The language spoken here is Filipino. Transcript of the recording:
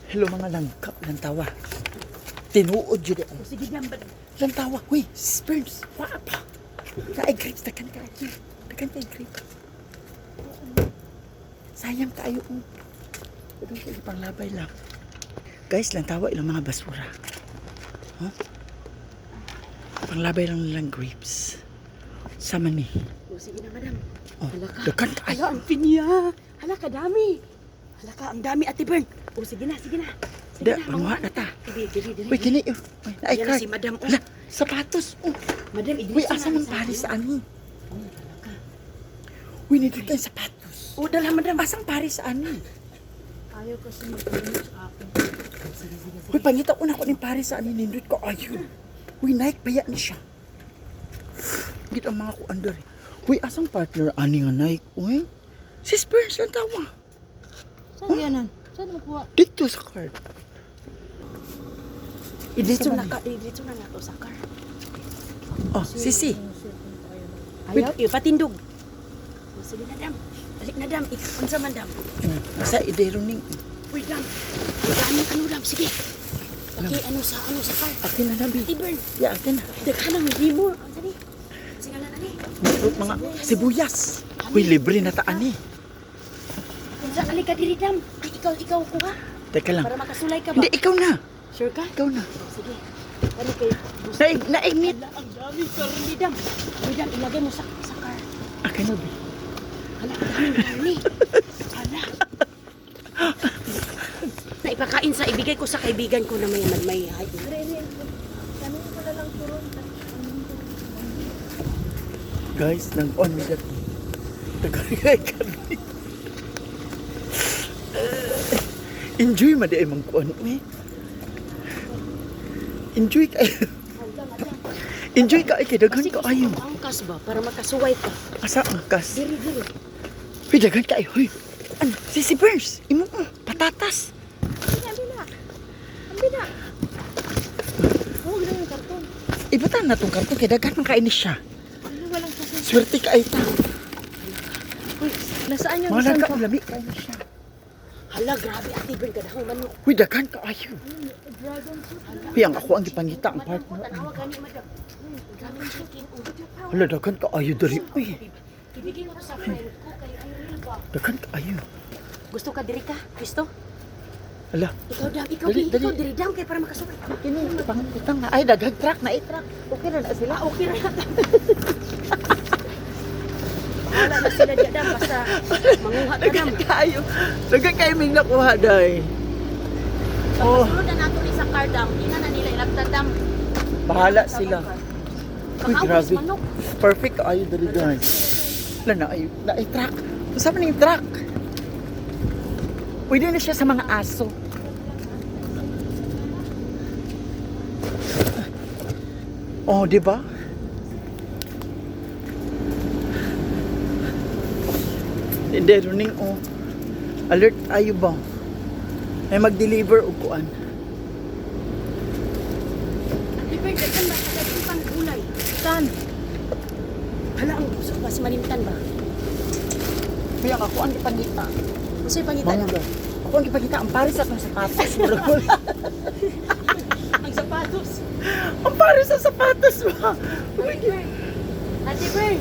Hello mga langkap, lantawa. Tinuod yun eh. Sige lang, Lantawa, huy, sperms. Papa. Kaay grapes, takan ka. Takan ka grapes. Sayang tayo. Pero sige, panglabay lang. Guys, lantawa ilang mga basura. Huh? Panglabay lang nilang grapes. Sama ni. sige na, madam. Oh, Halaka. takan ka. Hala, ang pinya. Hala, kadami. Hala ka, ang dami, Ate Bern. Sige na, sige na. Da, panguha na ta. Dili. Uy, kini. Uy, naay Ayan na card. si madam. Hala, sapatos. Oh. Madam, Uy, asa ng Paris sa ani? Uy, nito tayong sapatos. Oh, dala, madam. Asang Paris sa ani? Ayaw kasi mag-ano sa akin. Sige. Uy, pangita ko na ko ng Paris sa ani. Nindot ko, ayun. Uy, Nike, baya ni siya. Git ang mga kuandar eh. Uy, asang partner ani nga Nike? Uy, si Spurs lang tawa. Saan yan? Saan makuha? Dito sa card. Dito na to sa car. Oh, sisi. Ayaw, patindog. Sige na, dam. Balik na, dam. Unsa man, dam. Sa idero ning. Uy, dam. Ano, dam. Sige. Okay, ano sa car. Akin na nabi. Ate Bern. Ya, akin na. Daghanang hindi mo. Ang sani. Sige na, nani. Mga sibuyas. Uy, libre na taan eh. Unsa ali ka diri, dam. Ay, ikaw ko ha. Teka lang. Para makasulay ka ba? Hindi, ikaw na. Sure ka? Ikaw na. Sige. Ano kay Naigmit. Ang dami karni, dam. Uy, dam, ilagay mo sa car. Akin na bi. Hala, ang daming karni. Hala. Naipakain sa ibigay ko sa kaibigan ko na may height. Guys, nang on me that. Tagarigay kami. Enjoy ma di ay mangkuan eh. Enjoy ka. Enjoy ka ay kay daghan ka ayo. Angkas ba para makasuway ka? Asa ang kas? Diri. Uy, daghan ka ay. Huy. Ano? Si Burns. Imo mo. Patatas. Ambina. Oh, ganda yung karton. Ibatan na tong karton kay daghan man kainis siya. Ano walang kasi. Swerte ka ay ta. Uy, nasaan yung Mga isang ka lami kainis siya. Hala, grabe, Ate Bern, kadahang manok. Huy, daghan ka ayo. Dragon fruit. Huy, ang ako ang gipangita ang partner. Tanawa gani, madam. Dragon chicken. Hala, daghan ka ayo diri. Uy, Ibigay mo ko sa friend ko kay Irene ba? daghan ka ayo. Gusto ka diri ka? Gusto? Hala. Ikaw dam, Dali. ikaw diri dam kay para makasuway. Kini pangutang na ay daghan truck na i-truck. Okay na sila. Okay ra na. Wala na sila diyan dam basta manguha ka dam. Kayo. Daghan kayo ming nakuha day. Oh, Sunod na nato ni sa car dam, ina na nila ilagtad dam. bahala sila. Uy, Baka grabe. manok. Perfect ayo diri guys. Hala na ayo, na i-truck. Usa man ning truck. Pwede na siya sa mga aso. Oh, di ba? Hindi, runing oh. Alert ayo ba? May mag-deliver o kuan. Liver dagan ba sa dagan pang gulay? Tan. Hala ang gusto ba si malimtan ba? Kaya ako ang gipangita. Usa pangitan. Mangga. Ako ang gipangita ang pares sa sapatos. Ang sapatos. Ang pares sa sapatos ba? Ate Bern,